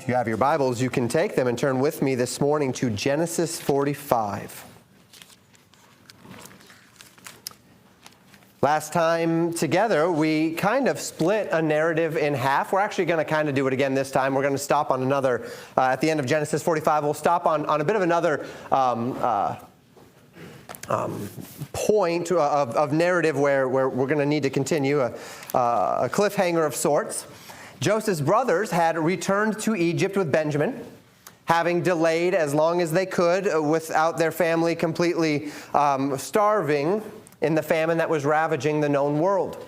If you have your Bibles, you can take them and turn with me this morning to Genesis 45. Last time together, we kind of split a narrative in half. We're actually going to kind of do it again this time. We're going to stop on another, at the end of Genesis 45, we'll stop on a bit of another point of narrative where we're going to need to continue, a cliffhanger of sorts. Joseph's brothers had returned to Egypt with Benjamin, having delayed as long as they could without their family completely starving in the famine that was ravaging the known world.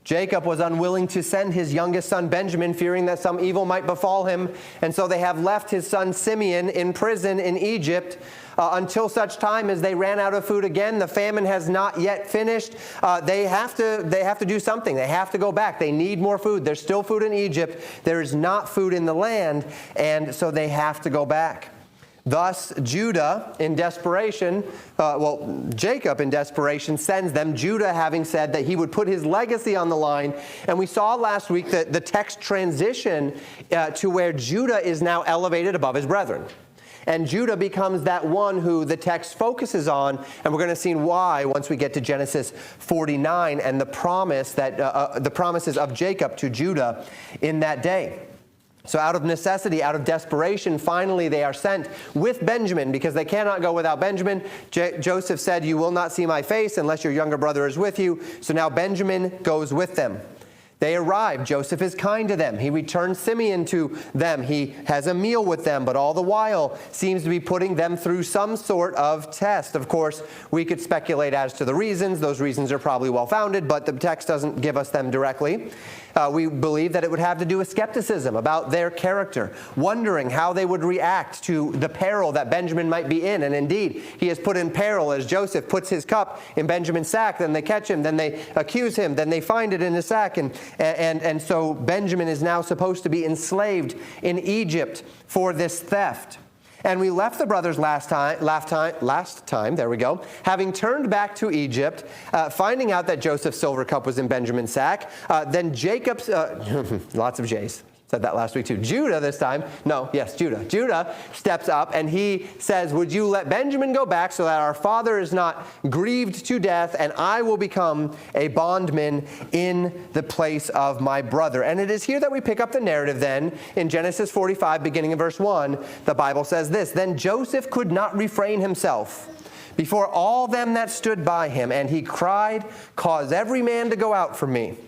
Jacob was unwilling to send his youngest son Benjamin, fearing that some evil might befall him, and so they have left his son Simeon in prison in Egypt until such time as they ran out of food again. The famine has not yet finished. They have to do something. They have to go back. They need more food. There's still food in Egypt. There is not food in the land, and so they have to go back. Thus, Judah, in desperation, Jacob, in desperation, sends them, Judah having said that he would put his legacy on the line. And we saw last week that the text transition to where Judah is now elevated above his brethren. And Judah becomes that one who the text focuses on, and we're going to see why once we get to Genesis 49 and the promises of Jacob to Judah in that day. So out of necessity, out of desperation, finally they are sent with Benjamin because they cannot go without Benjamin. Joseph said, "You will not see my face unless your younger brother is with you." So now Benjamin goes with them. They arrive. Joseph is kind to them. He returns Simeon to them. He has a meal with them, but all the while seems to be putting them through some sort of test. Of course, we could speculate as to the reasons. Those reasons are probably well-founded, but the text doesn't give us them directly. We believe that it would have to do with skepticism about their character, wondering how they would react to the peril that Benjamin might be in. And indeed, he is put in peril as Joseph puts his cup in Benjamin's sack. Then they catch him, then they accuse him, then they find it in his sack. And so Benjamin is now supposed to be enslaved in Egypt for this theft. And we left the brothers last time, there we go, having turned back to Egypt, finding out that Joseph's silver cup was in Benjamin's sack. Then Jacob's, lots of J's. Said that last week too. Judah this time. Judah. Judah steps up and he says, "Would you let Benjamin go back so that our father is not grieved to death, and I will become a bondman in the place of my brother." And it is here that we pick up the narrative then in Genesis 45, beginning in verse 1. The Bible says this, "Then Joseph could not refrain himself before all them that stood by him, and he cried, 'Cause every man to go out from me.'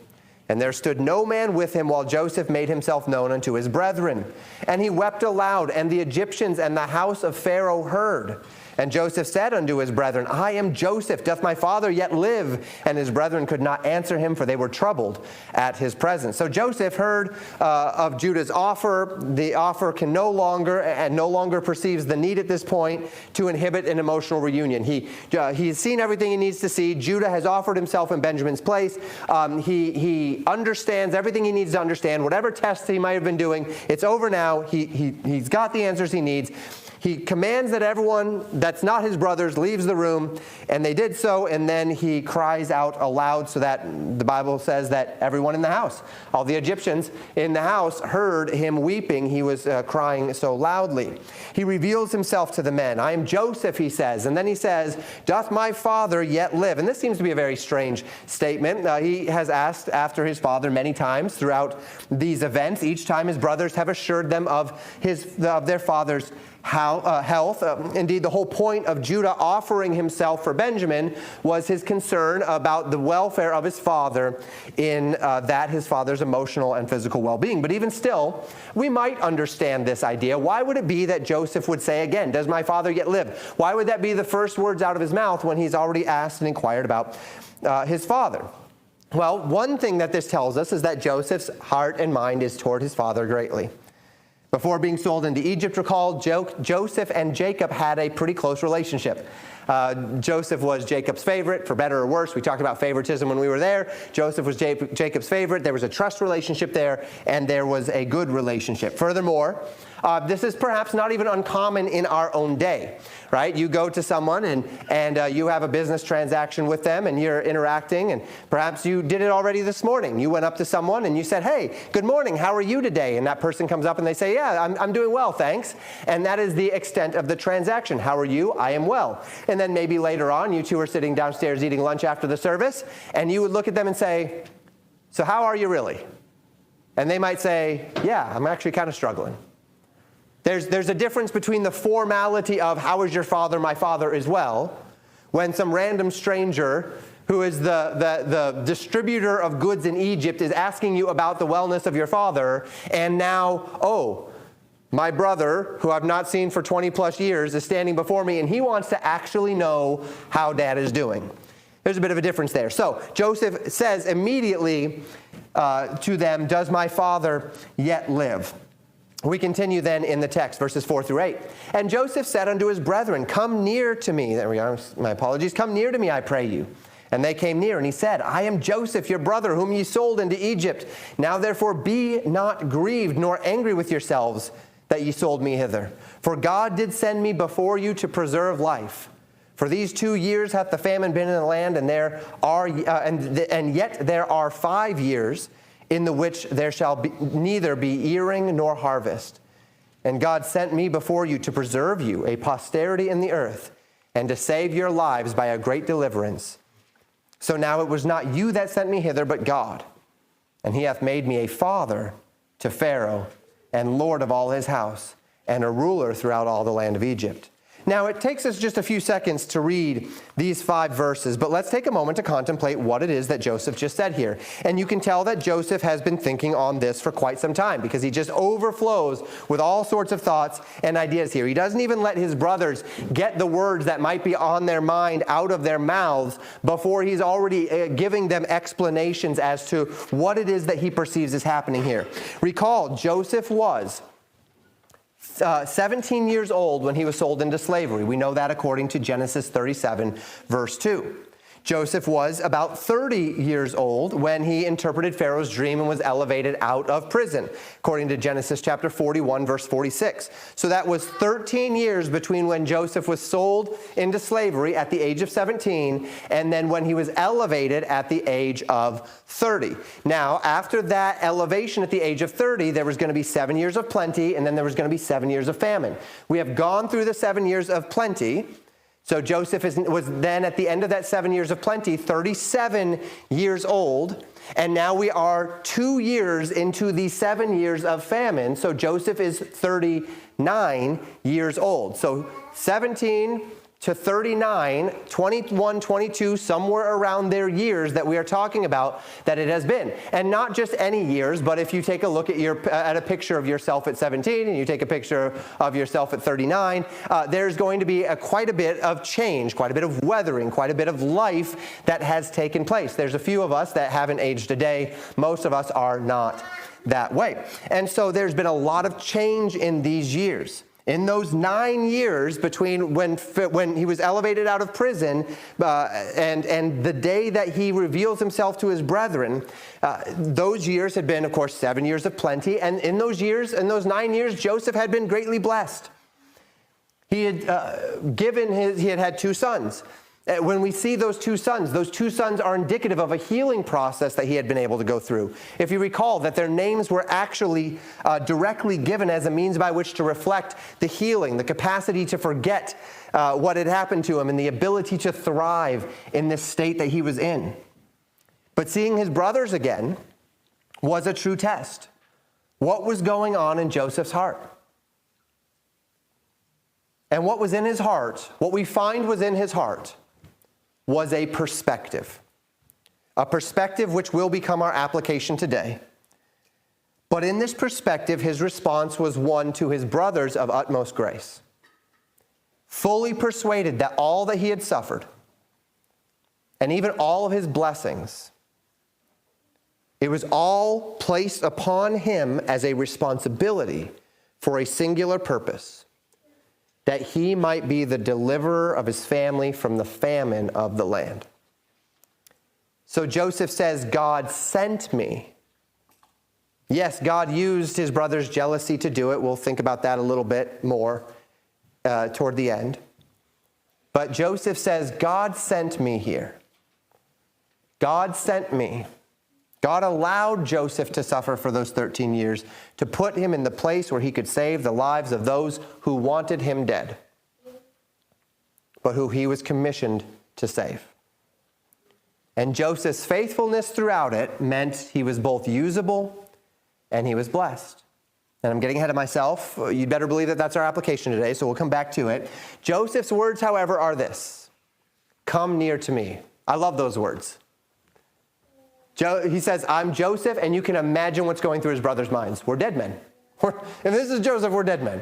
And there stood no man with him while Joseph made himself known unto his brethren. And he wept aloud, and the Egyptians and the house of Pharaoh heard. And Joseph said unto his brethren, I am Joseph, doth my father yet live? And his brethren could not answer him, for they were troubled at his presence." So Joseph heard of Judah's offer. The offer can no longer perceives the need at this point to inhibit an emotional reunion. He's seen everything he needs to see. Judah has offered himself in Benjamin's place. He understands everything he needs to understand. Whatever tests he might have been doing, it's over now. He's got the answers he needs. He commands that everyone that's not his brothers leaves the room, and they did so, and then he cries out aloud so that the Bible says that everyone in the house, all the Egyptians in the house, heard him weeping. He was crying so loudly. He reveals himself to the men. "I am Joseph," he says, and then he says, "Doth my father yet live?" And this seems to be a very strange statement. He has asked after his father many times throughout these events. Each time his brothers have assured them of their father's health. Indeed, the whole point of Judah offering himself for Benjamin was his concern about the welfare of his father in that his father's emotional and physical well-being. But even still, we might understand this idea. Why would it be that Joseph would say again, "Does my father yet live?" Why would that be the first words out of his mouth when he's already asked and inquired about his father? Well, one thing that this tells us is that Joseph's heart and mind is toward his father greatly. Before being sold into Egypt, recall, Joseph and Jacob had a pretty close relationship. Joseph was Jacob's favorite, for better or worse. We talked about favoritism when we were there. Joseph was Jacob's favorite. There was a trust relationship there, and there was a good relationship. Furthermore, This is perhaps not even uncommon in our own day, right? You go to someone and you have a business transaction with them and you're interacting, and perhaps you did it already this morning. You went up to someone and you said, "Hey, good morning, how are you today?" And that person comes up and they say, "Yeah, I'm doing well, thanks." And that is the extent of the transaction. "How are you?" "I am well." And then maybe later on, you two are sitting downstairs eating lunch after the service, and you would look at them and say, "So how are you really?" And they might say, "Yeah, I'm actually kind of struggling." There's a difference between the formality of "How is your father?" "My father is well," when some random stranger who is the distributor of goods in Egypt is asking you about the wellness of your father, and now, "Oh, my brother, who I've not seen for 20 plus years, is standing before me, and he wants to actually know how dad is doing." There's a bit of a difference there. So Joseph says immediately to them, "Does my father yet live?" We continue then in the text, verses 4 through 8. "And Joseph said unto his brethren, Come near to me." There we are, my apologies. "Come near to me, I pray you." And they came near, and he said, "I am Joseph, your brother, whom ye sold into Egypt. Now therefore be not grieved, nor angry with yourselves, that ye sold me hither. For God did send me before you to preserve life. For these 2 years hath the famine been in the land, and yet there are 5 years in the which there shall neither be earing nor harvest. And God sent me before you to preserve you, a posterity in the earth, and to save your lives by a great deliverance. So now it was not you that sent me hither, but God. And he hath made me a father to Pharaoh, and lord of all his house, and a ruler throughout all the land of Egypt." Now, it takes us just a few seconds to read these 5 verses, but let's take a moment to contemplate what it is that Joseph just said here. And you can tell that Joseph has been thinking on this for quite some time, because he just overflows with all sorts of thoughts and ideas here. He doesn't even let his brothers get the words that might be on their mind out of their mouths before he's already giving them explanations as to what it is that he perceives is happening here. Recall, Joseph was 17 years old when he was sold into slavery. We know that according to Genesis 37, verse 2. Joseph was about 30 years old when he interpreted Pharaoh's dream and was elevated out of prison, according to Genesis chapter 41, verse 46. So that was 13 years between when Joseph was sold into slavery at the age of 17 and then when he was elevated at the age of 30. Now, after that elevation at the age of 30, there was going to be 7 years of plenty, and then there was going to be 7 years of famine. We have gone through the 7 years of plenty. So Joseph was then, at the end of that 7 years of plenty, 37 years old. And now we are 2 years into the 7 years of famine. So Joseph is 39 years old. So 17 to 39, 21, 22, somewhere around their years that we are talking about that it has been. And not just any years, but if you take a look at a picture of yourself at 17 and you take a picture of yourself at 39, there's going to be quite a bit of change, quite a bit of weathering, quite a bit of life that has taken place. There's a few of us that haven't aged a day. Most of us are not that way. And so there's been a lot of change in these years. In those 9 years between when he was elevated out of prison and the day that he reveals himself to his brethren, those years had been, of course, 7 years of plenty. And in those 9 years, Joseph had been greatly blessed. He had had 2 sons. When we see those two sons are indicative of a healing process that he had been able to go through. If you recall that their names were actually directly given as a means by which to reflect the healing, the capacity to forget what had happened to him, and the ability to thrive in this state that he was in. But seeing his brothers again was a true test. What was going on in Joseph's heart? And what was in his heart, what we find was in his heart, was a perspective which will become our application today. But in this perspective, his response was one to his brothers of utmost grace, fully persuaded that all that he had suffered, and even all of his blessings, it was all placed upon him as a responsibility for a singular purpose, that he might be the deliverer of his family from the famine of the land. So Joseph says, God sent me. Yes, God used his brother's jealousy to do it. We'll think about that a little bit more toward the end. But Joseph says, God sent me here. God sent me. God allowed Joseph to suffer for those 13 years to put him in the place where he could save the lives of those who wanted him dead, but who he was commissioned to save. And Joseph's faithfulness throughout it meant he was both usable and he was blessed. And I'm getting ahead of myself. You'd better believe that that's our application today, so we'll come back to it. Joseph's words, however, are this: come near to me. I love those words. He says, I'm Joseph, and you can imagine what's going through his brothers' minds. We're dead men. If this is Joseph, we're dead men.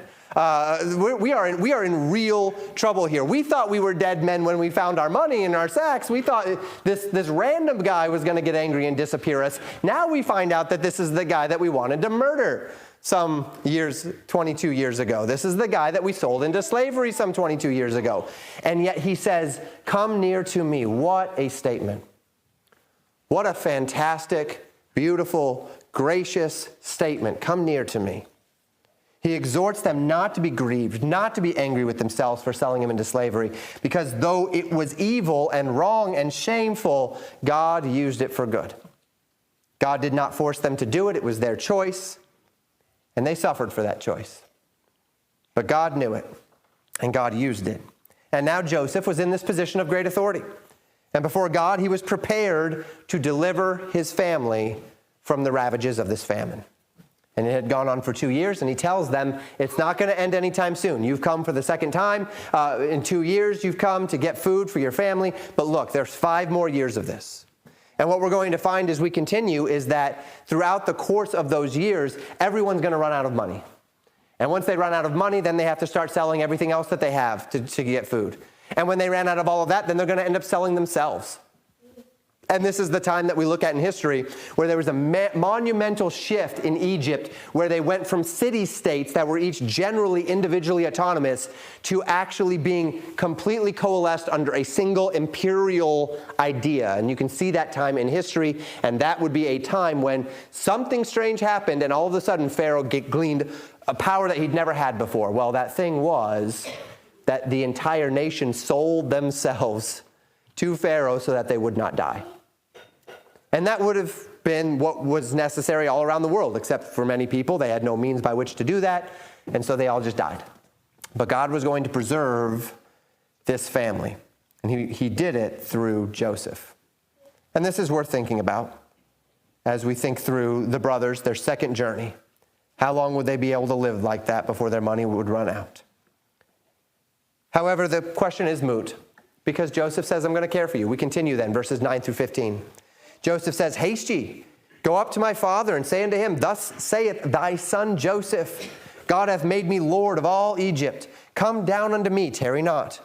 We are in real trouble here. We thought we were dead men when we found our money in our sacks. We thought this random guy was going to get angry and disappear us. Now we find out that this is the guy that we wanted to murder some years, 22 years ago. This is the guy that we sold into slavery some 22 years ago. And yet he says, come near to me. What a statement. What a fantastic, beautiful, gracious statement. Come near to me. He exhorts them not to be grieved, not to be angry with themselves for selling him into slavery, because though it was evil and wrong and shameful, God used it for good. God did not force them to do it. It was their choice, and they suffered for that choice. But God knew it, and God used it. And now Joseph was in this position of great authority. And before God, he was prepared to deliver his family from the ravages of this famine. And it had gone on for 2 years, and he tells them, it's not going to end anytime soon. You've come for the second time. In 2 years, you've come to get food for your family. But look, there's 5 more years of this. And what we're going to find as we continue is that throughout the course of those years, everyone's going to run out of money. And once they run out of money, then they have to start selling everything else that they have to get food. And when they ran out of all of that, then they're going to end up selling themselves. And this is the time that we look at in history where there was a monumental shift in Egypt, where they went from city-states that were each generally individually autonomous to actually being completely coalesced under a single imperial idea. And you can see that time in history, and that would be a time when something strange happened, and all of a sudden Pharaoh gleaned a power that he'd never had before. Well, that thing was that the entire nation sold themselves to Pharaoh so that they would not die. And that would have been what was necessary all around the world, except for many people. They had no means by which to do that, and so they all just died. But God was going to preserve this family, and he did it through Joseph. And this is worth thinking about as we think through the brothers, their second journey. How long would they be able to live like that before their money would run out? However, the question is moot, because Joseph says, I'm going to care for you. We continue then, verses 9 through 15. Joseph says, haste ye, go up to my father, and say unto him, thus saith thy son Joseph, God hath made me Lord of all Egypt. Come down unto me, tarry not.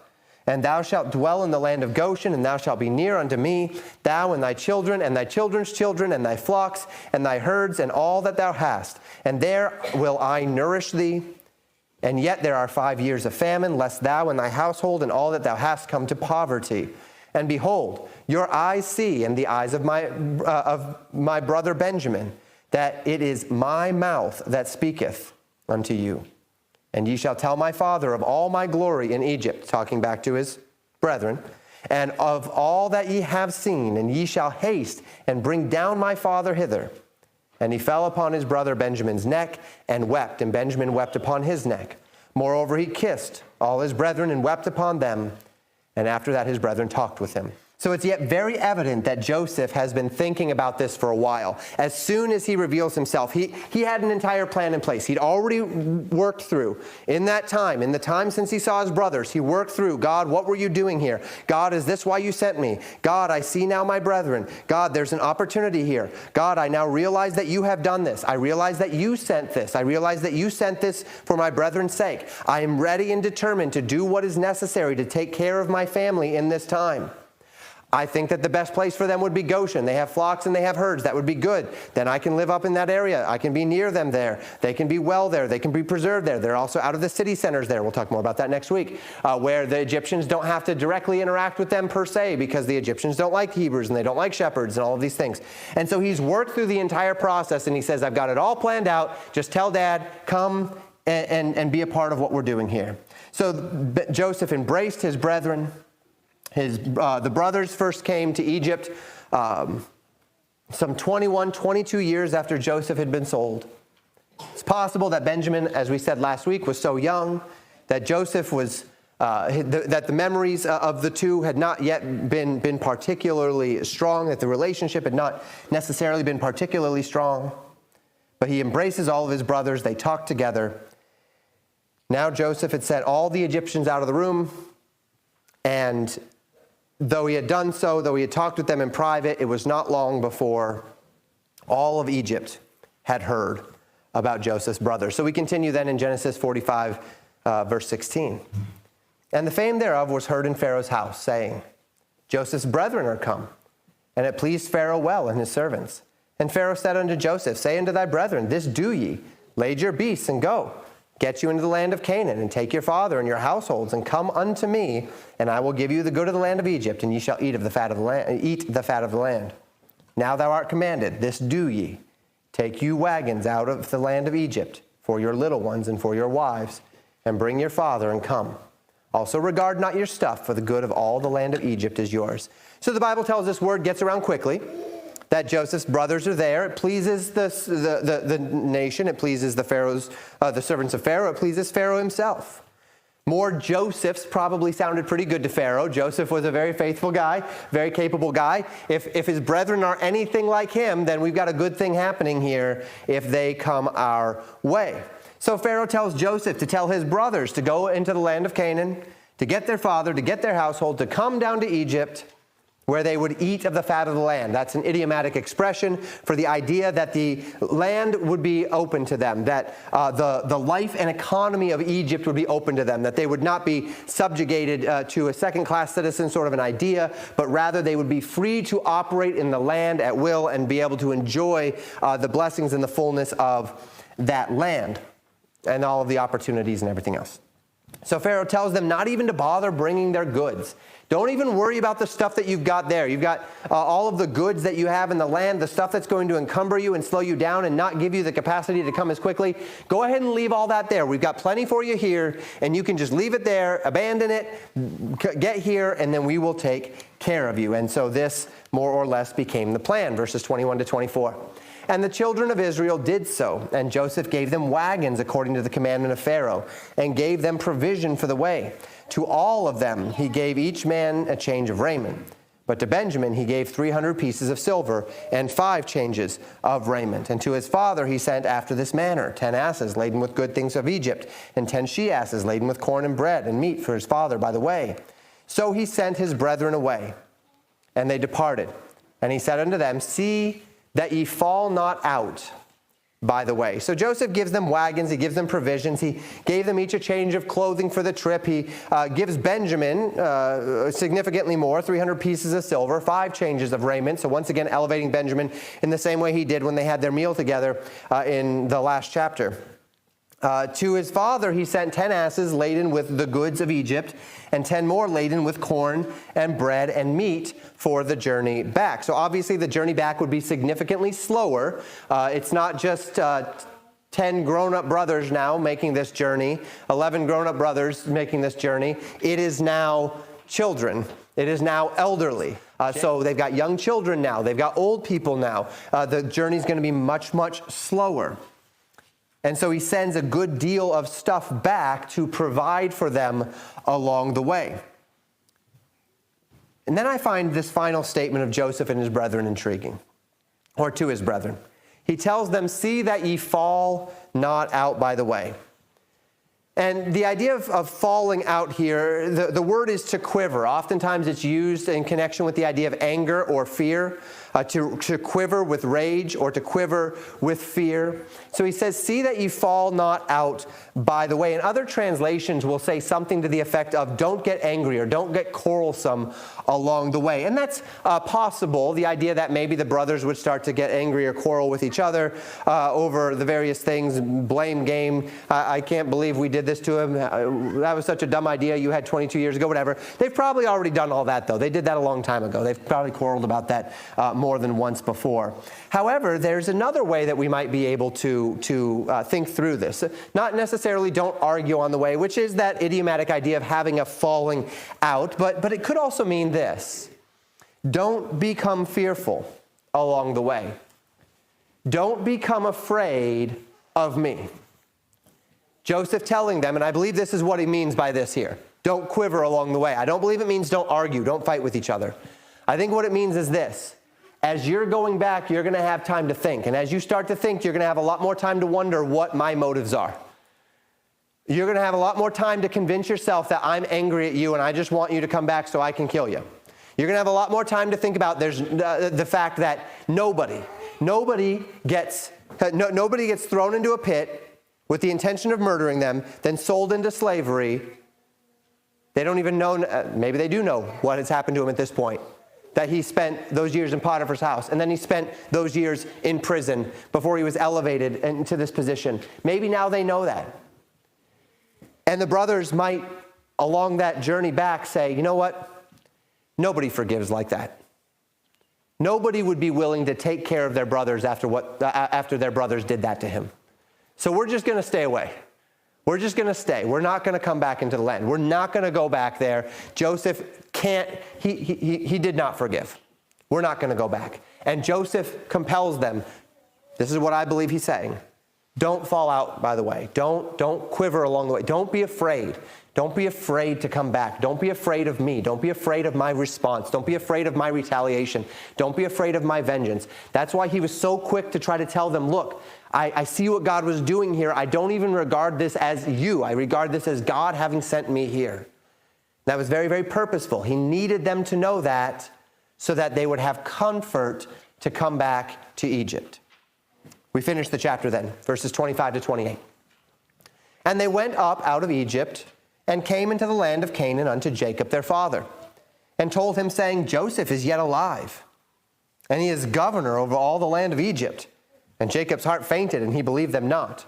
And thou shalt dwell in the land of Goshen, and thou shalt be near unto me, thou and thy children, and thy children's children, and thy flocks, and thy herds, and all that thou hast. And there will I nourish thee. And yet there are 5 years of famine, lest thou and thy household and all that thou hast come to poverty. And behold, your eyes see, and the eyes of my brother Benjamin, that it is my mouth that speaketh unto you. And ye shall tell my father of all my glory in Egypt, talking back to his brethren, and of all that ye have seen, and ye shall haste and bring down my father hither. And he fell upon his brother Benjamin's neck and wept, and Benjamin wept upon his neck. Moreover, he kissed all his brethren and wept upon them. And after that, his brethren talked with him. So it's yet very evident that Joseph has been thinking about this for a while. As soon as he reveals himself, he had an entire plan in place. He'd already worked through, in that time, in the time since he saw his brothers, he worked through, God, what were you doing here? God, is this why you sent me? God, I see now my brethren. God, there's an opportunity here. God, I now realize that you have done this. I realize that you sent this. I realize that you sent this for my brethren's sake. I am ready and determined to do what is necessary to take care of my family in this time. I think that the best place for them would be Goshen. They have flocks and they have herds. That would be good. Then I can live up in that area. I can be near them there. They can be well there. They can be preserved there. They're also out of the city centers there. We'll talk more about that next week, where the Egyptians don't have to directly interact with them per se, because the Egyptians don't like Hebrews and they don't like shepherds and all of these things. And so he's worked through the entire process and he says, I've got it all planned out. Just tell Dad, come and be a part of what we're doing here. So Joseph embraced his brethren. The brothers first came to Egypt some 21, 22 years after Joseph had been sold. It's possible that Benjamin, as we said last week, was so young that Joseph was, that the memories of the two had not yet been particularly strong, that the relationship had not necessarily been particularly strong. But he embraces all of his brothers. They talk together. Now Joseph had set all the Egyptians out of the room, and though he had done so, though he had talked with them in private, it was not long before all of Egypt had heard about Joseph's brothers. So we continue then in Genesis 45, verse 16. And the fame thereof was heard in Pharaoh's house, saying, Joseph's brethren are come. And it pleased Pharaoh well and his servants. And Pharaoh said unto Joseph, Say unto thy brethren, This do ye, lade your beasts and go. Get you into the land of Canaan, and take your father and your households, and come unto me, and I will give you the good of the land of Egypt, and ye shall eat the fat of the land. Now thou art commanded, this do ye. Take you wagons out of the land of Egypt, for your little ones and for your wives, and bring your father, and come. Also regard not your stuff, for the good of all the land of Egypt is yours. So the Bible tells us word gets around quickly, that Joseph's brothers are there. It pleases the nation. It pleases the servants of Pharaoh. It pleases Pharaoh himself. More Josephs probably sounded pretty good to Pharaoh. Joseph was a very faithful guy, very capable guy. If his brethren are anything like him, then we've got a good thing happening here if they come our way. So Pharaoh tells Joseph to tell his brothers to go into the land of Canaan, to get their father, to get their household, to come down to Egypt, where they would eat of the fat of the land. That's an idiomatic expression for the idea that the land would be open to them, that the life and economy of Egypt would be open to them, that they would not be subjugated to a second-class citizen sort of an idea, but rather they would be free to operate in the land at will and be able to enjoy the blessings and the fullness of that land and all of the opportunities and everything else. So Pharaoh tells them not even to bother bringing their goods. Don't even worry about the stuff that you've got there. You've got all of the goods that you have in the land, the stuff that's going to encumber you and slow you down and not give you the capacity to come as quickly. Go ahead and leave all that there. We've got plenty for you here, and you can just leave it there, abandon it, get here, and then we will take care of you. And so this more or less became the plan, verses 21 to 24. And the children of Israel did so, and Joseph gave them wagons according to the commandment of Pharaoh, and gave them provision for the way. To all of them he gave each man a change of raiment. But to Benjamin he gave 300 pieces of silver, and 5 changes of raiment. And to his father he sent after this manner, 10 asses laden with good things of Egypt, and 10 she-asses laden with corn and bread and meat for his father by the way. So he sent his brethren away, and they departed. And he said unto them, See that ye fall not out by the way. So Joseph gives them wagons, he gives them provisions, he gave them each a change of clothing for the trip. He gives Benjamin significantly more, 300 pieces of silver, 5 changes of raiment. So once again, elevating Benjamin in the same way he did when they had their meal together in the last chapter. To his father he sent 10 asses laden with the goods of Egypt, and 10 more laden with corn and bread and meat for the journey back. So obviously the journey back would be significantly slower. It's not just 10 grown-up brothers now making this journey, 11 grown-up brothers making this journey. It is now children. It is now elderly. So they've got young children now. They've got old people now. The journey's going to be much, much slower. And so he sends a good deal of stuff back to provide for them along the way. And then I find this final statement of Joseph and his brethren intriguing, or to his brethren. He tells them, See that ye fall not out by the way. And the idea of falling out here, the word is to quiver. Oftentimes it's used in connection with the idea of anger or fear, to quiver with rage or to quiver with fear. So he says, see that you fall not out by the way. And other translations will say something to the effect of don't get angry or don't get quarrelsome along the way. And that's possible, the idea that maybe the brothers would start to get angry or quarrel with each other over the various things, blame game. I can't believe we did this to him. That was such a dumb idea you had 22 years ago, whatever. They've probably already done all that, though. They did that a long time ago. They've probably quarreled about that more than once before. However, there's another way that we might be able to think through this. Not necessarily don't argue on the way, which is that idiomatic idea of having a falling out, but it could also mean this. Don't become fearful along the way. Don't become afraid of me. Joseph telling them, and I believe this is what he means by this here. Don't quiver along the way. I don't believe it means don't argue, don't fight with each other. I think what it means is this. As you're going back, you're going to have time to think. And as you start to think, you're going to have a lot more time to wonder what my motives are. You're going to have a lot more time to convince yourself that I'm angry at you and I just want you to come back so I can kill you. You're going to have a lot more time to think about the fact that nobody gets thrown into a pit with the intention of murdering them, then sold into slavery. They don't even know, maybe they do know what has happened to him at this point. That he spent those years in Potiphar's house, and then he spent those years in prison before he was elevated into this position. Maybe now they know that. And the brothers might, along that journey back, say, you know what? Nobody forgives like that. Nobody would be willing to take care of their brothers after their brothers did that to him. So we're just going to stay away. We're just going to stay. We're not going to come back into the land. We're not going to go back there. Joseph can't, he did not forgive. We're not going to go back. And Joseph compels them. This is what I believe he's saying. Don't fall out by the way. Don't quiver along the way. Don't be afraid. Don't be afraid to come back. Don't be afraid of me. Don't be afraid of my response. Don't be afraid of my retaliation. Don't be afraid of my vengeance. That's why he was so quick to try to tell them, look, I see what God was doing here. I don't even regard this as you. I regard this as God having sent me here. That was very, very purposeful. He needed them to know that so that they would have comfort to come back to Egypt. We finish the chapter then, verses 25 to 28. And they went up out of Egypt and came into the land of Canaan unto Jacob their father, and told him, saying, Joseph is yet alive, and he is governor over all the land of Egypt. And Jacob's heart fainted, and he believed them not.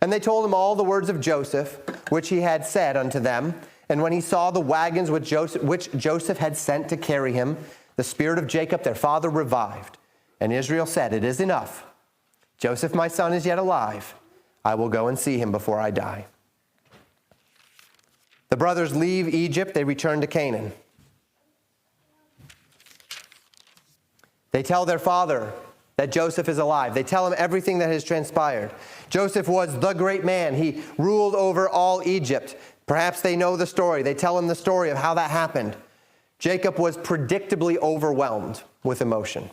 And they told him all the words of Joseph, which he had said unto them. And when he saw the wagons which Joseph had sent to carry him, the spirit of Jacob their father revived. And Israel said, it is enough. Joseph my son is yet alive. I will go and see him before I die. The brothers leave Egypt, they return to Canaan. They tell their father that Joseph is alive. They tell him everything that has transpired. Joseph was the great man. He ruled over all Egypt. Perhaps they know the story. They tell him the story of how that happened. Jacob was predictably overwhelmed with emotion.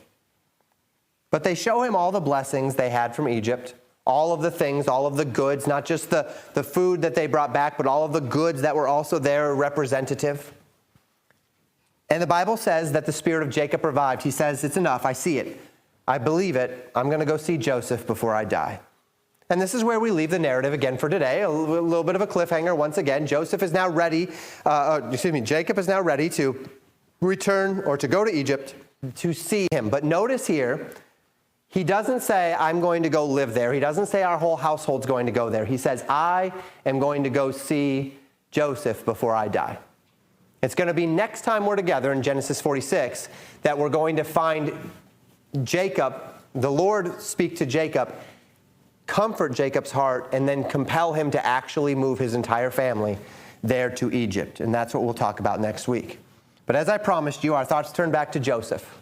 But they show him all the blessings they had from Egypt, all of the things, all of the goods, not just the food that they brought back, but all of the goods that were also there representative. And the Bible says that the spirit of Jacob revived. He says, it's enough. I see it. I believe it. I'm going to go see Joseph before I die. And this is where we leave the narrative again for today. A little bit of a cliffhanger once again. Jacob is now ready to return or to go to Egypt to see him. But notice here, he doesn't say, I'm going to go live there. He doesn't say our whole household's going to go there. He says, I am going to go see Joseph before I die. It's going to be next time we're together in Genesis 46 that we're going to find Jacob, the Lord speak to Jacob, comfort Jacob's heart, and then compel him to actually move his entire family there to Egypt. And that's what we'll talk about next week. But as I promised you, our thoughts turn back to Joseph,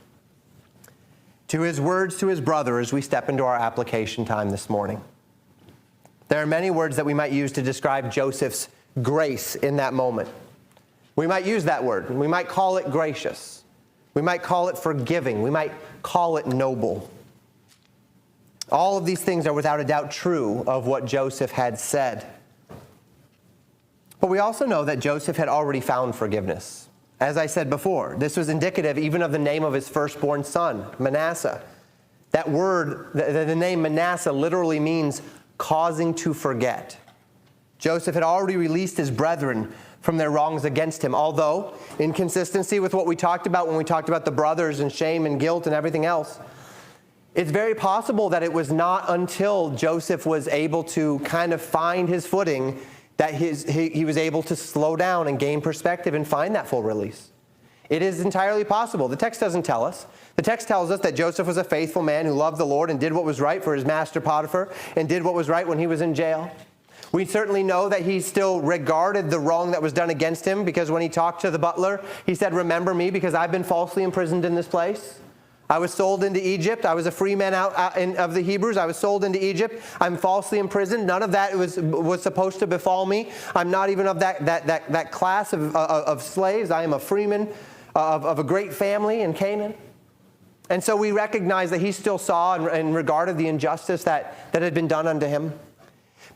to his words to his brother as we step into our application time this morning. There are many words that we might use to describe Joseph's grace in that moment. We might use that word. We might call it gracious. We might call it forgiving. We might call it noble. All of these things are without a doubt true of what Joseph had said. But we also know that Joseph had already found forgiveness. As I said before, this was indicative even of the name of his firstborn son, Manasseh. That word, the name Manasseh literally means causing to forget. Joseph had already released his brethren from their wrongs against him, although in consistency with what we talked about when we talked about the brothers and shame and guilt and everything else, it's very possible that it was not until Joseph was able to kind of find his footing that he was able to slow down and gain perspective and find that full release. It is entirely possible. The text doesn't tell us. The text tells us that Joseph was a faithful man who loved the Lord and did what was right for his master Potiphar and did what was right when he was in jail. We certainly know that he still regarded the wrong that was done against him, because when he talked to the butler, he said, "Remember me, because I've been falsely imprisoned in this place. I was sold into Egypt. I was a free man of the Hebrews. I was sold into Egypt. I'm falsely imprisoned. None of that was supposed to befall me. I'm not even of that class of slaves. I am a freeman of a great family in Canaan." And so we recognize that he still saw and regarded the injustice that had been done unto him.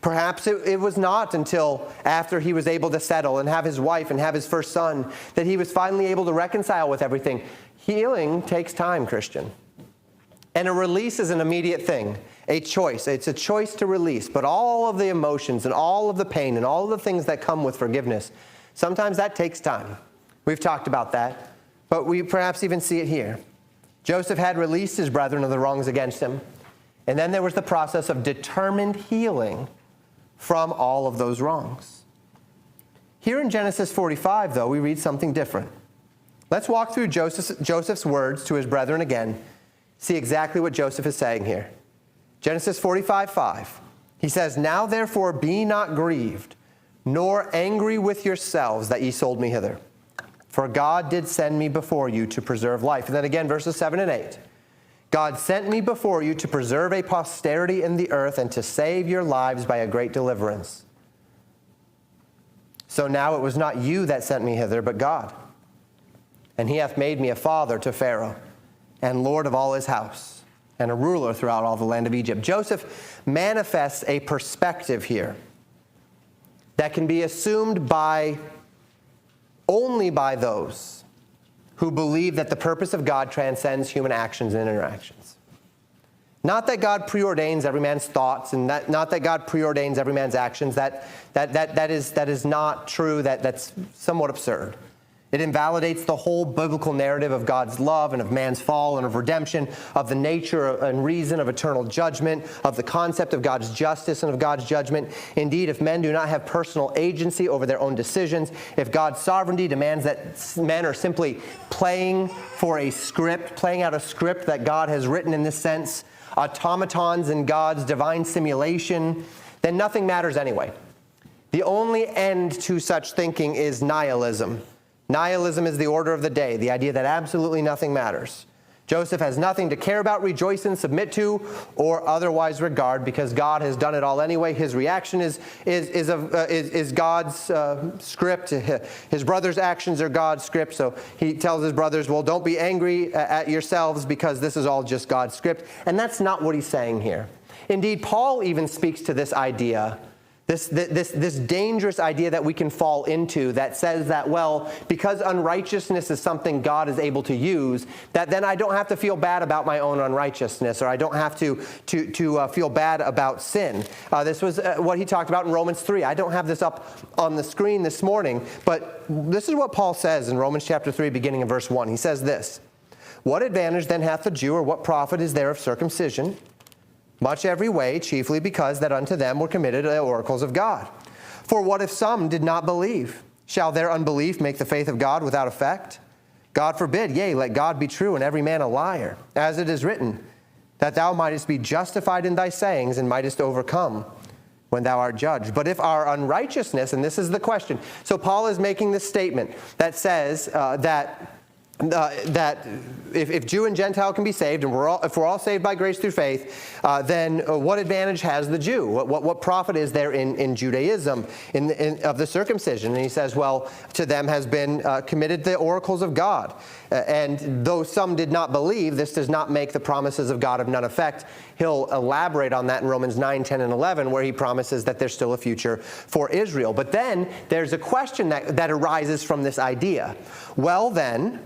Perhaps it was not until after he was able to settle and have his wife and have his first son that he was finally able to reconcile with everything. Healing takes time, Christian. And a release is an immediate thing, a choice. It's a choice to release. But all of the emotions and all of the pain and all of the things that come with forgiveness, sometimes that takes time. We've talked about that, but we perhaps even see it here. Joseph had released his brethren of the wrongs against him. And then there was the process of determined healing from all of those wrongs. Here in Genesis 45, though, we read something different. Let's walk through Joseph's words to his brethren again, see exactly what Joseph is saying here. Genesis 45:5. He says, "Now therefore be not grieved, nor angry with yourselves that ye sold me hither. For God did send me before you to preserve life." And then again, verses 7 and 8. "God sent me before you to preserve a posterity in the earth and to save your lives by a great deliverance. So now it was not you that sent me hither, but God. And he hath made me a father to Pharaoh, and lord of all his house, and a ruler throughout all the land of Egypt." Joseph manifests a perspective here that can be assumed only by those who believe that the purpose of God transcends human actions and interactions. Not that God preordains every man's thoughts, and not that God preordains every man's actions. That is not true. That's somewhat absurd. It invalidates the whole biblical narrative of God's love and of man's fall and of redemption, of the nature and reason of eternal judgment, of the concept of God's justice and of God's judgment. Indeed, if men do not have personal agency over their own decisions, if God's sovereignty demands that men are simply playing out a script that God has written in this sense, automatons in God's divine simulation, then nothing matters anyway. The only end to such thinking is nihilism. Nihilism is the order of the day, the idea that absolutely nothing matters. Joseph has nothing to care about, rejoice in, submit to, or otherwise regard, because God has done it all anyway. His reaction is God's script. His brother's actions are God's script. So he tells his brothers, well, don't be angry at yourselves, because this is all just God's script. And that's not what he's saying here. Indeed, Paul even speaks to this idea, this dangerous idea that we can fall into, that says that, well, because unrighteousness is something God is able to use, that then I don't have to feel bad about my own unrighteousness, or I don't have to feel bad about sin. This was what he talked about in Romans 3. I don't have this up on the screen this morning, but this is what Paul says in Romans chapter 3, beginning in verse 1. He says this: "What advantage then hath the Jew, or what profit is there of circumcision? Much every way, chiefly because that unto them were committed the oracles of God. For what if some did not believe? Shall their unbelief make the faith of God without effect? God forbid, yea, let God be true and every man a liar, as it is written, that thou mightest be justified in thy sayings and mightest overcome when thou art judged. But if our unrighteousness," and this is the question. So Paul is making this statement that says that that if Jew and Gentile can be saved, and if we're all saved by grace through faith, then what advantage has the Jew? What profit is there in Judaism of the circumcision? And he says, well, to them has been committed the oracles of God. And though some did not believe, this does not make the promises of God of none effect. He'll elaborate on that in Romans 9, 10, and 11, where he promises that there's still a future for Israel. But then there's a question that arises from this idea. Well then,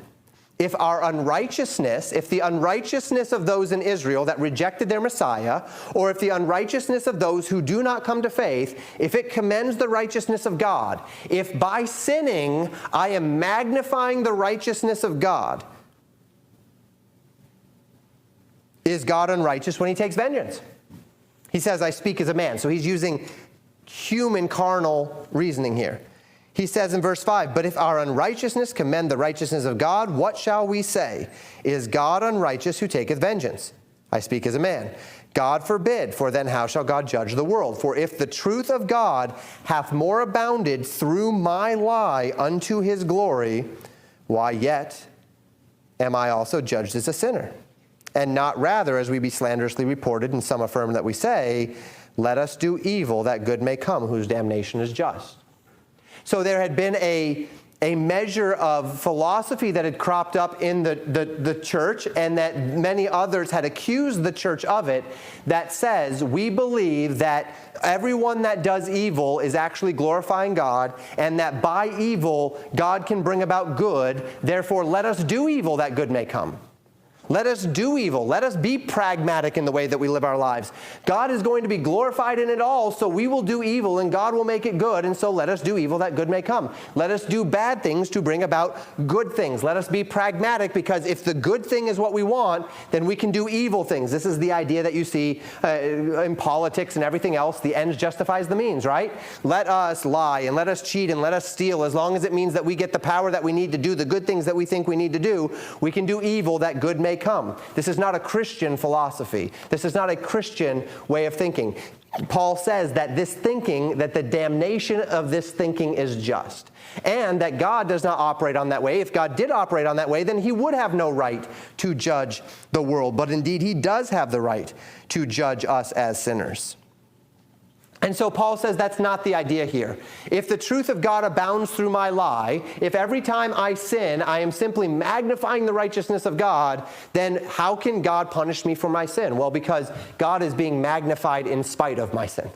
if the unrighteousness of those in Israel that rejected their Messiah, or if the unrighteousness of those who do not come to faith, if it commends the righteousness of God, if by sinning I am magnifying the righteousness of God, is God unrighteous when he takes vengeance? He says, I speak as a man. So he's using human carnal reasoning here. He says in verse 5, but if our unrighteousness commend the righteousness of God, what shall we say? Is God unrighteous who taketh vengeance? I speak as a man. God forbid, for then how shall God judge the world? For if the truth of God hath more abounded through my lie unto his glory, why yet am I also judged as a sinner? And not rather, as we be slanderously reported, and some affirm that we say, let us do evil that good may come, whose damnation is just. So there had been a measure of philosophy that had cropped up in the church, and that many others had accused the church of it, that says we believe that everyone that does evil is actually glorifying God, and that by evil God can bring about good. Therefore, let us do evil that good may come. Let us do evil. Let us be pragmatic in the way that we live our lives. God is going to be glorified in it all, so we will do evil and God will make it good, and so let us do evil that good may come. Let us do bad things to bring about good things. Let us be pragmatic, because if the good thing is what we want, then we can do evil things. This is the idea that you see in politics and everything else. The ends justifies the means, right? Let us lie and let us cheat and let us steal, as long as it means that we get the power that we need to do the good things that we think we need to do. We can do evil that good may come. This is not a Christian philosophy. This is not a Christian way of thinking. Paul says that this thinking, that the damnation of this thinking is just, and that God does not operate on that way. If God did operate on that way, then he would have no right to judge the world. But indeed, he does have the right to judge us as sinners. And so Paul says that's not the idea here. If the truth of God abounds through my lie, if every time I sin, I am simply magnifying the righteousness of God, then how can God punish me for my sin? Well, because God is being magnified in spite of my sin.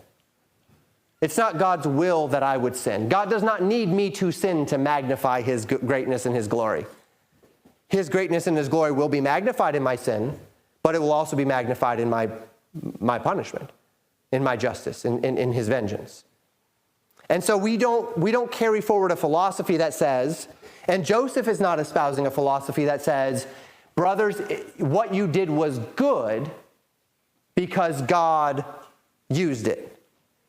It's not God's will that I would sin. God does not need me to sin to magnify his greatness and his glory. His greatness and his glory will be magnified in my sin, but it will also be magnified in my punishment, in my justice, in his vengeance. And so we don't carry forward a philosophy that says, and Joseph is not espousing a philosophy that says, brothers, what you did was good because God used it.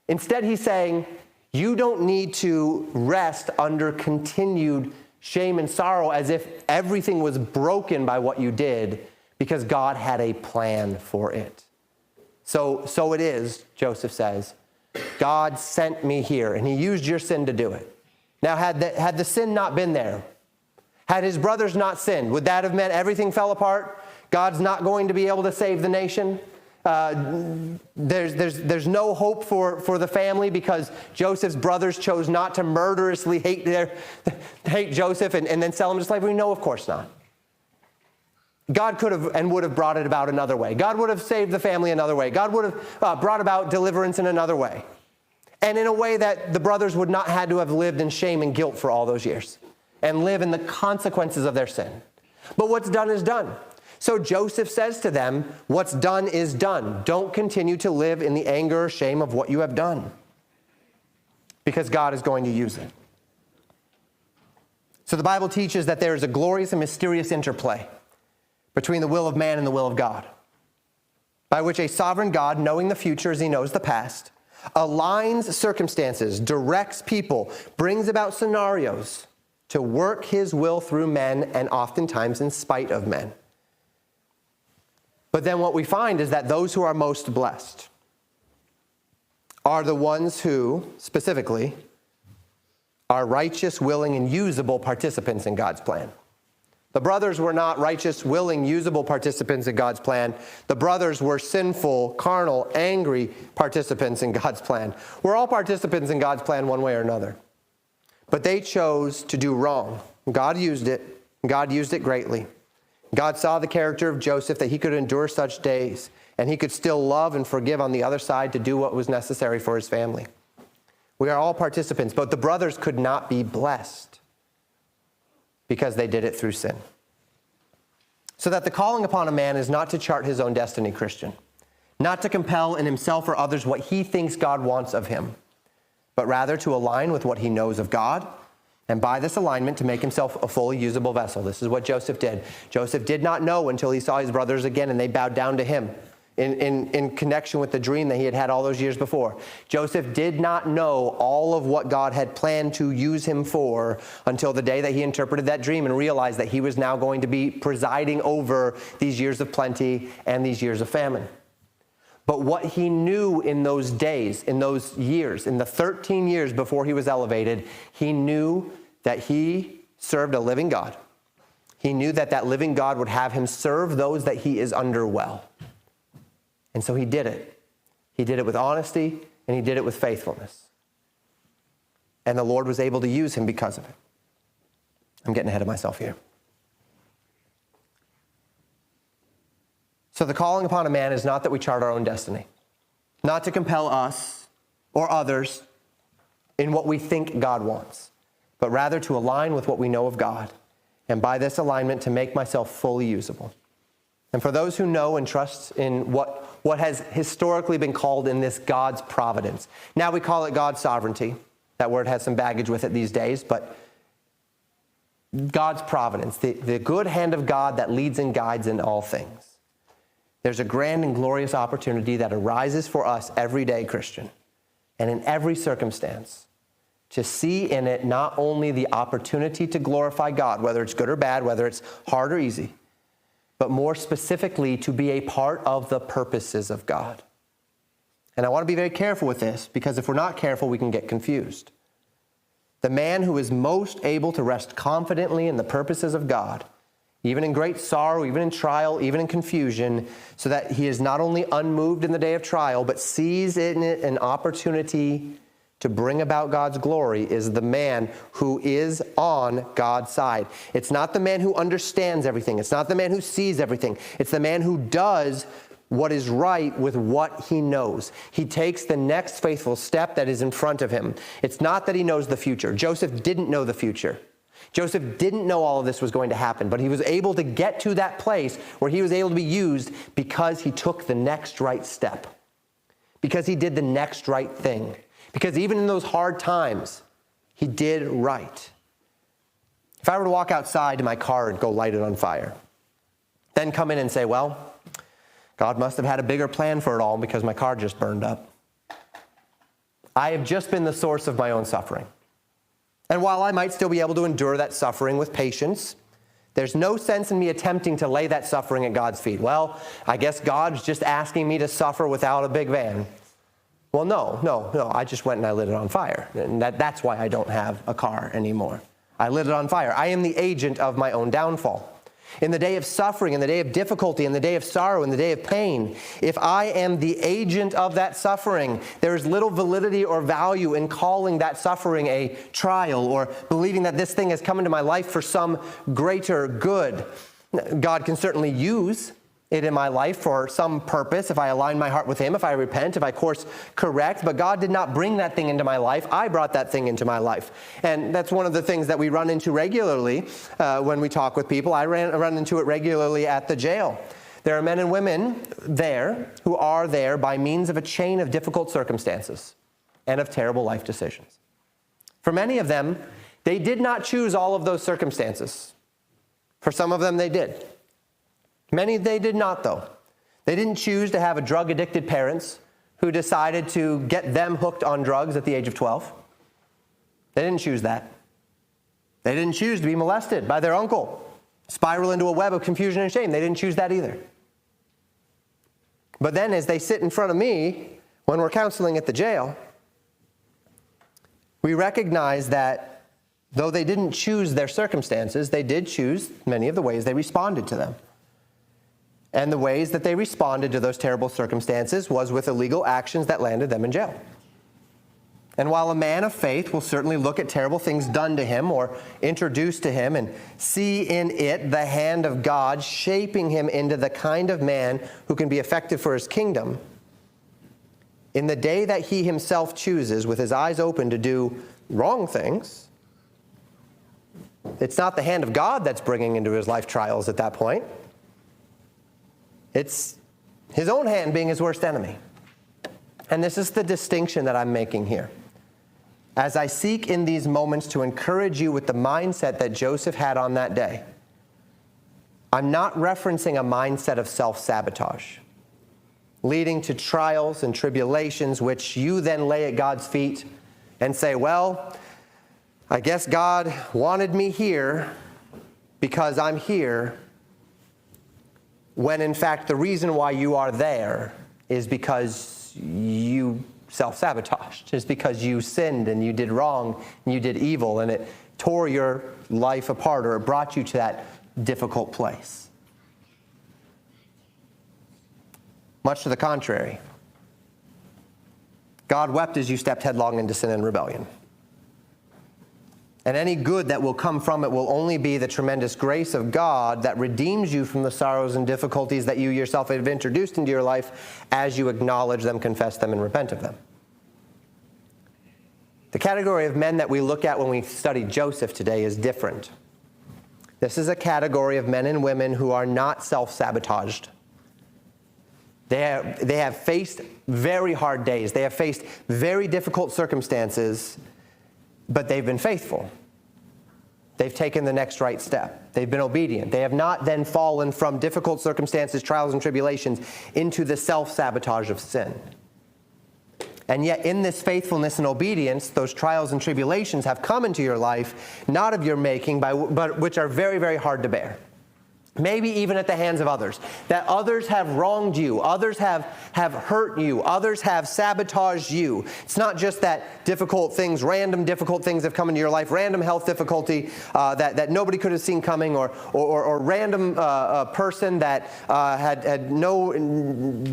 Instead, he's saying, you don't need to rest under continued shame and sorrow as if everything was broken by what you did, because God had a plan for it. So it is, Joseph says, God sent me here, and he used your sin to do it. Now, had the sin not been there, had his brothers not sinned, would that have meant everything fell apart? God's not going to be able to save the nation? There's no hope for the family because Joseph's brothers chose not to murderously hate Joseph and then sell him to slavery? No, of course not. God could have and would have brought it about another way. God would have saved the family another way. God would have brought about deliverance in another way. And in a way that the brothers would not had to have lived in shame and guilt for all those years and live in the consequences of their sin. But what's done is done. So Joseph says to them, what's done is done. Don't continue to live in the anger or shame of what you have done, because God is going to use it. So the Bible teaches that there is a glorious and mysterious interplay between the will of man and the will of God, by which a sovereign God, knowing the future as he knows the past, aligns circumstances, directs people, brings about scenarios to work his will through men, and oftentimes in spite of men. But then what we find is that those who are most blessed are the ones who, specifically, are righteous, willing, and usable participants in God's plan. The brothers were not righteous, willing, usable participants in God's plan. The brothers were sinful, carnal, angry participants in God's plan. We're all participants in God's plan one way or another. But they chose to do wrong. God used it. God used it greatly. God saw the character of Joseph, that he could endure such days, and he could still love and forgive on the other side to do what was necessary for his family. We are all participants, but the brothers could not be blessed because they did it through sin. So that the calling upon a man is not to chart his own destiny, Christian, not to compel in himself or others what he thinks God wants of him, but rather to align with what he knows of God, and by this alignment to make himself a fully usable vessel. This is what Joseph did. Joseph did not know until he saw his brothers again and they bowed down to him in connection with the dream that he had had all those years before. Joseph did not know all of what God had planned to use him for until the day that he interpreted that dream and realized that he was now going to be presiding over these years of plenty and these years of famine. But what he knew in those days, in those years, in the 13 years before he was elevated, he knew that he served a living God. He knew that that living God would have him serve those that he is under well. And so he did it. He did it with honesty, and he did it with faithfulness. And the Lord was able to use him because of it. I'm getting ahead of myself here. So the calling upon a man is not that we chart our own destiny, not to compel us or others in what we think God wants, but rather to align with what we know of God, and by this alignment to make myself fully usable. And for those who know and trust in what has historically been called in this God's providence. Now we call it God's sovereignty. That word has some baggage with it these days, but God's providence, the good hand of God that leads and guides in all things. There's a grand and glorious opportunity that arises for us every day, Christian, and in every circumstance, to see in it not only the opportunity to glorify God, whether it's good or bad, whether it's hard or easy, but more specifically to be a part of the purposes of God. And I want to be very careful with this, because if we're not careful, we can get confused. The man who is most able to rest confidently in the purposes of God, even in great sorrow, even in trial, even in confusion, so that he is not only unmoved in the day of trial, but sees in it an opportunity to bring about God's glory, is the man who is on God's side. It's not the man who understands everything. It's not the man who sees everything. It's the man who does what is right with what he knows. He takes the next faithful step that is in front of him. It's not that he knows the future. Joseph didn't know the future. Joseph didn't know all of this was going to happen, but he was able to get to that place where he was able to be used because he took the next right step, because he did the next right thing. Because even in those hard times, he did right. If I were to walk outside to my car and go light it on fire, then come in and say, well, God must have had a bigger plan for it all because my car just burned up. I have just been the source of my own suffering. And while I might still be able to endure that suffering with patience, there's no sense in me attempting to lay that suffering at God's feet. Well, I guess God's just asking me to suffer without a big van. Well, no. I just went and I lit it on fire. And that's why I don't have a car anymore. I lit it on fire. I am the agent of my own downfall. In the day of suffering, in the day of difficulty, in the day of sorrow, in the day of pain, if I am the agent of that suffering, there is little validity or value in calling that suffering a trial or believing that this thing has come into my life for some greater good. God can certainly use it in my life for some purpose, if I align my heart with him, if I repent, if I course correct, but God did not bring that thing into my life. I brought that thing into my life. And that's one of the things that we run into regularly when we talk with people. I run into it regularly at the jail. There are men and women there who are there by means of a chain of difficult circumstances and of terrible life decisions. For many of them, they did not choose all of those circumstances. For some of them, they did. Many they did not, though. They didn't choose to have drug-addicted parents who decided to get them hooked on drugs at the age of 12. They didn't choose that. They didn't choose to be molested by their uncle, spiral into a web of confusion and shame. They didn't choose that either. But then as they sit in front of me when we're counseling at the jail, we recognize that Though they didn't choose their circumstances, they did choose many of the ways they responded to them. And the ways that they responded to those terrible circumstances was with illegal actions that landed them in jail. And while a man of faith will certainly look at terrible things done to him or introduced to him and see in it the hand of God shaping him into the kind of man who can be effective for his kingdom, in the day that he himself chooses with his eyes open to do wrong things, it's not the hand of God that's bringing into his life trials at that point. It's his own hand being his worst enemy. And this is the distinction that I'm making here. As I seek in these moments to encourage you with the mindset that Joseph had on that day, I'm not referencing a mindset of self-sabotage, leading to trials and tribulations which you then lay at God's feet and say, well, I guess God wanted me here because I'm here, when in fact the reason why you are there is because you self-sabotaged. It's because you sinned and you did wrong and you did evil and it tore your life apart or it brought you to that difficult place. Much to the contrary, God wept as you stepped headlong into sin and rebellion. And any good that will come from it will only be the tremendous grace of God that redeems you from the sorrows and difficulties that you yourself have introduced into your life as you acknowledge them, confess them, and repent of them. The category of men that we look at when we study Joseph today is different. This is a category of men and women who are not self-sabotaged. They have faced very hard days. They have faced very difficult circumstances, but they've been faithful. They've taken the next right step. They've been obedient. They have not then fallen from difficult circumstances, trials, and tribulations into the self-sabotage of sin. And yet in this faithfulness and obedience, those trials and tribulations have come into your life, not of your making, but which are very, very hard to bear. Maybe even at the hands of others. That others have wronged you. Others have hurt you. Others have sabotaged you. It's not just that difficult things, random difficult things have come into your life, random health difficulty that nobody could have seen coming, or random person that had no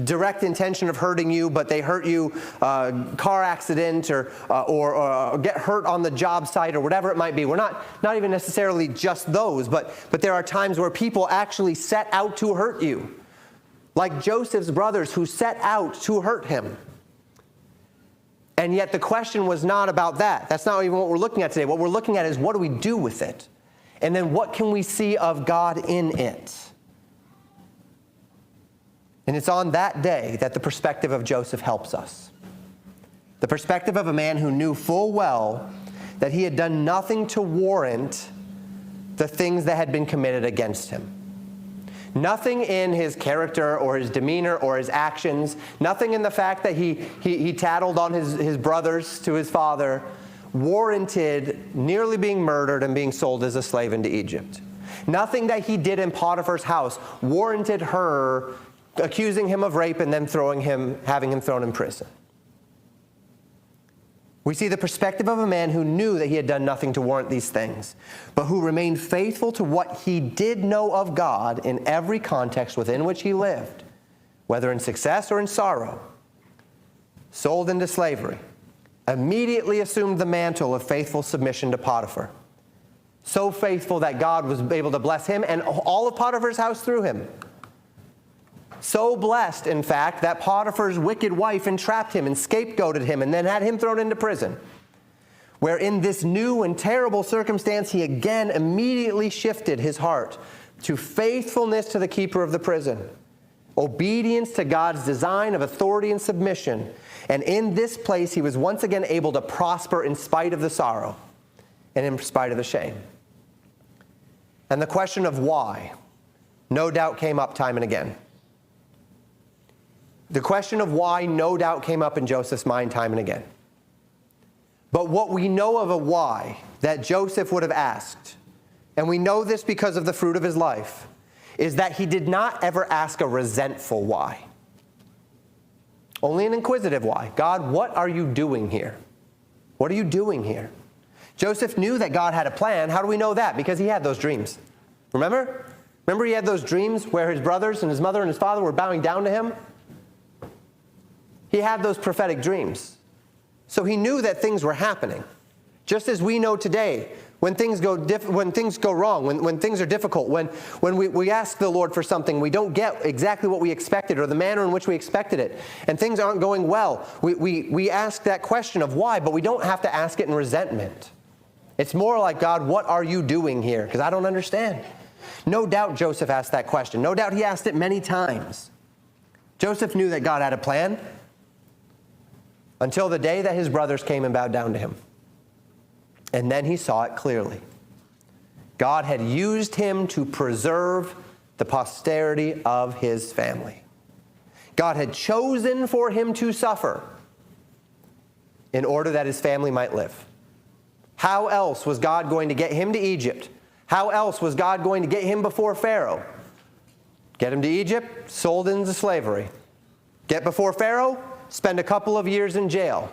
direct intention of hurting you, but they hurt you, car accident, or get hurt on the job site, or whatever it might be. We're not even necessarily just those, but there are times where people actually set out to hurt you, like Joseph's brothers who set out to hurt him. And yet the question was not about that. That's not even what we're looking at today. What we're looking at is, what do we do with it? And then what can we see of God in it? And it's on that day that the perspective of Joseph helps us. The perspective of a man who knew full well that he had done nothing to warrant the things that had been committed against him. Nothing in his character or his demeanor or his actions, nothing in the fact that he tattled on his brothers to his father warranted nearly being murdered and being sold as a slave into Egypt. Nothing that he did in Potiphar's house warranted her accusing him of rape and then having him thrown in prison. We see the perspective of a man who knew that he had done nothing to warrant these things, but who remained faithful to what he did know of God in every context within which he lived, whether in success or in sorrow, sold into slavery, immediately assumed the mantle of faithful submission to Potiphar. So faithful that God was able to bless him and all of Potiphar's house through him. So blessed, in fact, that Potiphar's wicked wife entrapped him and scapegoated him and then had him thrown into prison, where in this new and terrible circumstance he again immediately shifted his heart to faithfulness to the keeper of the prison, obedience to God's design of authority and submission. And in this place he was once again able to prosper in spite of the sorrow and in spite of the shame. And the question of why, no doubt, came up time and again. The question of why no doubt came up in Joseph's mind time and again. But what we know of a why that Joseph would have asked, and we know this because of the fruit of his life, is that he did not ever ask a resentful why. Only an inquisitive why. God, what are you doing here? What are you doing here? Joseph knew that God had a plan. How do we know that? Because he had those dreams. Remember? Remember he had those dreams where his brothers and his mother and his father were bowing down to him? He had those prophetic dreams. So he knew that things were happening. Just as we know today, when things go wrong, when things are difficult, when we ask the Lord for something, we don't get exactly what we expected or the manner in which we expected it, and things aren't going well, we ask that question of why, but we don't have to ask it in resentment. It's more like, God, what are you doing here? Because I don't understand. No doubt Joseph asked that question. No doubt he asked it many times. Joseph knew that God had a plan until the day that his brothers came and bowed down to him. And then he saw it clearly. God had used him to preserve the posterity of his family. God had chosen for him to suffer in order that his family might live. How else was God going to get him to Egypt? How else was God going to get him before Pharaoh? Get him to Egypt, sold into slavery. Get before Pharaoh, spend a couple of years in jail.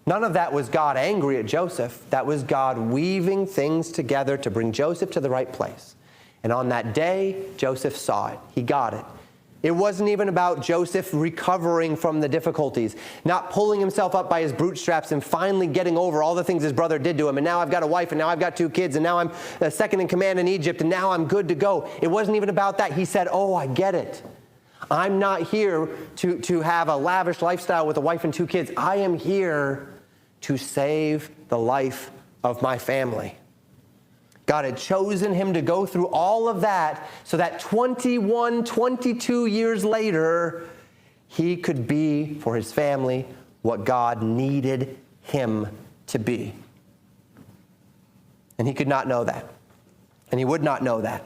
None of that was God angry at Joseph. That was God weaving things together to bring Joseph to the right place. And on that day, Joseph saw it. He got it. It wasn't even about Joseph recovering from the difficulties, not pulling himself up by his bootstraps and finally getting over all the things his brother did to him. And now I've got a wife, and now I've got 2 kids, and now I'm second in command in Egypt, and now I'm good to go. It wasn't even about that. He said, oh, I get it. I'm not here to have a lavish lifestyle with a wife and 2 kids. I am here to save the life of my family. God had chosen him to go through all of that so that 21, 22 years later, he could be for his family what God needed him to be. And he could not know that. And he would not know that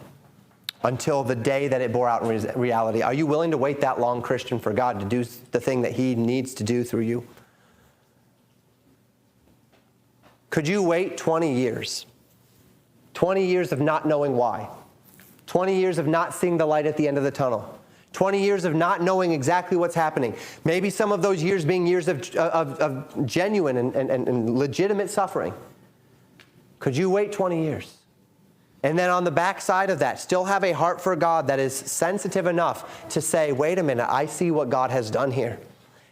until the day that it bore out in reality. Are you willing to wait that long, Christian, for God to do the thing that he needs to do through you? Could you wait 20 years? 20 years of not knowing why. 20 years of not seeing the light at the end of the tunnel. 20 years of not knowing exactly what's happening. Maybe some of those years being years of genuine and legitimate suffering. Could you wait 20 years? And then on the backside of that, still have a heart for God that is sensitive enough to say, wait a minute, I see what God has done here.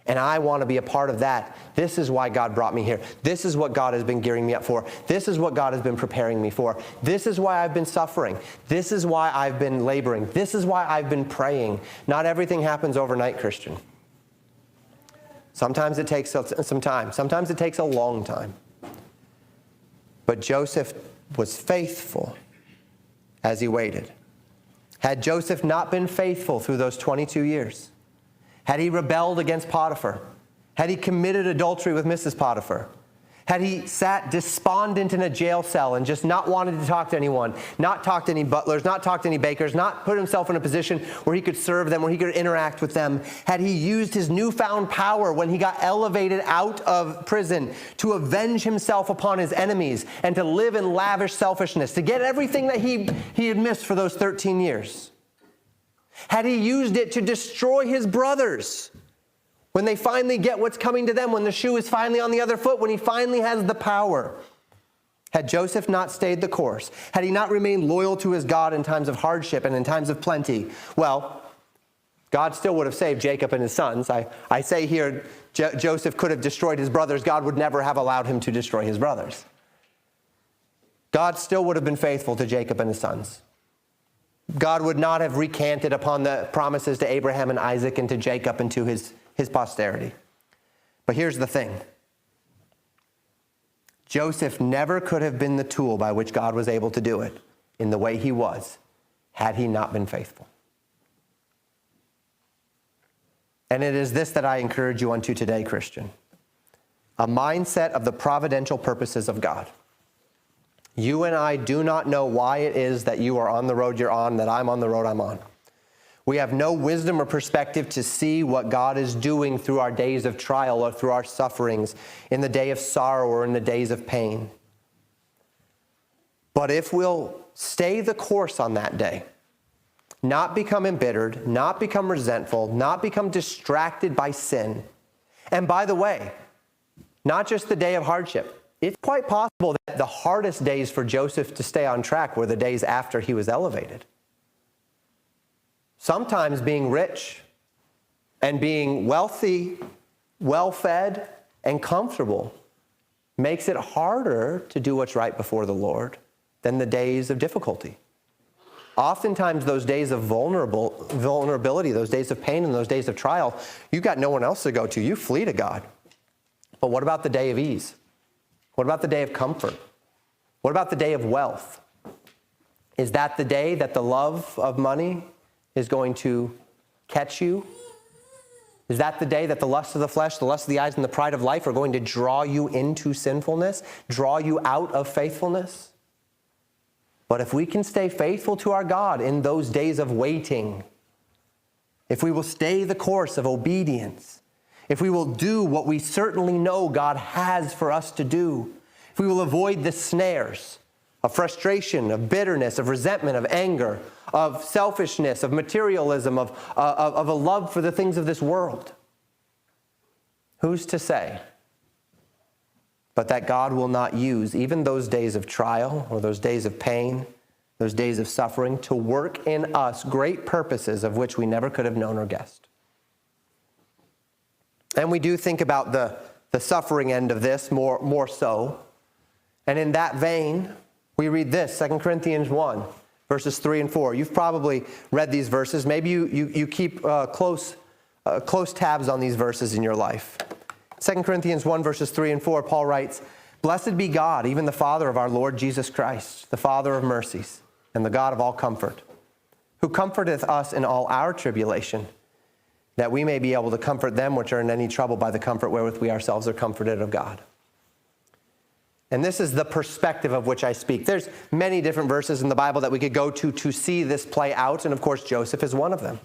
And I want to be a part of that. This is why God brought me here. This is what God has been gearing me up for. This is what God has been preparing me for. This is why I've been suffering. This is why I've been laboring. This is why I've been praying. Not everything happens overnight, Christian. Sometimes it takes some time. Sometimes it takes a long time. But Joseph was faithful as he waited. Had Joseph not been faithful through those 22 years, had he rebelled against Potiphar, had he committed adultery with Mrs. Potiphar, had he sat despondent in a jail cell and just not wanted to talk to anyone, not talk to any butlers, not talk to any bakers, not put himself in a position where he could serve them, where he could interact with them, had he used his newfound power when he got elevated out of prison to avenge himself upon his enemies and to live in lavish selfishness, to get everything that he had missed for those 13 years, had he used it to destroy his brothers when they finally get what's coming to them, when the shoe is finally on the other foot, when he finally has the power, had Joseph not stayed the course, had he not remained loyal to his God in times of hardship and in times of plenty, well, God still would have saved Jacob and his sons. I say here, Joseph could have destroyed his brothers. God would never have allowed him to destroy his brothers. God still would have been faithful to Jacob and his sons. God would not have recanted upon the promises to Abraham and Isaac and to Jacob and to his posterity. But here's the thing. Joseph never could have been the tool by which God was able to do it in the way he was, had he not been faithful. And it is this that I encourage you unto today, Christian. A mindset of the providential purposes of God. You and I do not know why it is that you are on the road you're on, that I'm on the road I'm on. We have no wisdom or perspective to see what God is doing through our days of trial or through our sufferings, in the day of sorrow or in the days of pain. But if we'll stay the course on that day, not become embittered, not become resentful, not become distracted by sin, and by the way, not just the day of hardship. It's quite possible that the hardest days for Joseph to stay on track were the days after he was elevated. Sometimes being rich and being wealthy, well-fed, and comfortable makes it harder to do what's right before the Lord than the days of difficulty. Oftentimes those days of vulnerability, those days of pain and those days of trial, you've got no one else to go to. You flee to God. But what about the day of ease? What about the day of comfort? What about the day of wealth? Is that the day that the love of money is going to catch you? Is that the day that the lust of the flesh, the lust of the eyes, and the pride of life are going to draw you into sinfulness, draw you out of faithfulness? But if we can stay faithful to our God in those days of waiting, if we will stay the course of obedience, if we will do what we certainly know God has for us to do, if we will avoid the snares of frustration, of bitterness, of resentment, of anger, of selfishness, of materialism, of a love for the things of this world, who's to say but that God will not use even those days of trial or those days of pain, those days of suffering, to work in us great purposes of which we never could have known or guessed? And we do think about the suffering end of this more so. And in that vein, we read this, 2 Corinthians 1, verses 3 and 4. You've probably read these verses. Maybe you keep close tabs on these verses in your life. 2 Corinthians 1, verses 3 and 4, Paul writes, "Blessed be God, even the Father of our Lord Jesus Christ, the Father of mercies, and the God of all comfort, who comforteth us in all our tribulation, that we may be able to comfort them which are in any trouble by the comfort wherewith we ourselves are comforted of God." And this is the perspective of which I speak. There's many different verses in the Bible that we could go to see this play out, and of course Joseph is one of them.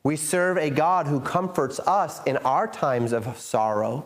We serve a God who comforts us in our times of sorrow.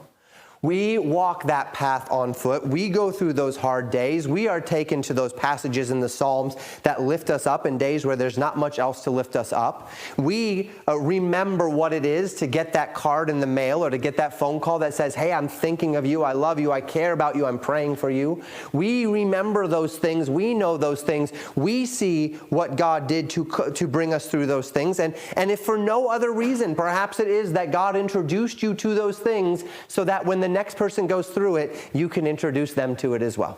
We walk that path on foot. We go through those hard days. We are taken to those passages in the Psalms that lift us up in days where there's not much else to lift us up. We remember what it is to get that card in the mail or to get that phone call that says, "Hey, I'm thinking of you. I love you. I care about you. I'm praying for you." We remember those things. We know those things. We see what God did to bring us through those things. And if for no other reason, perhaps it is that God introduced you to those things so that when the next person goes through it, you can introduce them to it as well.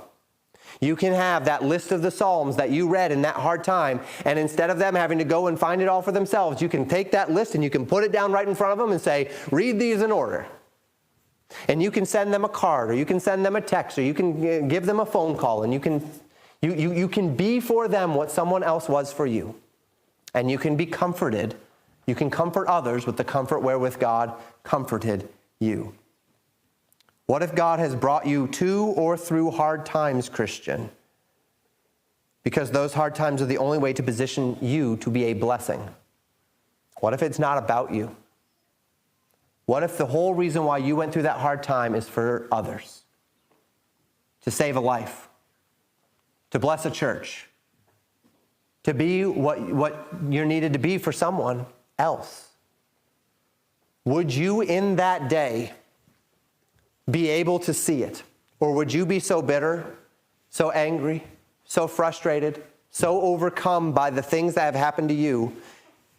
You can have that list of the Psalms that you read in that hard time, and instead of them having to go and find it all for themselves, you can take that list and you can put it down right in front of them and say, "Read these in order." And you can send them a card, or you can send them a text, or you can give them a phone call, and you can be for them what someone else was for you. And you can be comforted. You can comfort others with the comfort wherewith God comforted you. What if God has brought you to or through hard times, Christian? Because those hard times are the only way to position you to be a blessing. What if it's not about you? What if the whole reason why you went through that hard time is for others? To save a life, to bless a church, to be what you're needed to be for someone else. Would you in that day be able to see it? Or would you be so bitter, so angry, so frustrated, so overcome by the things that have happened to you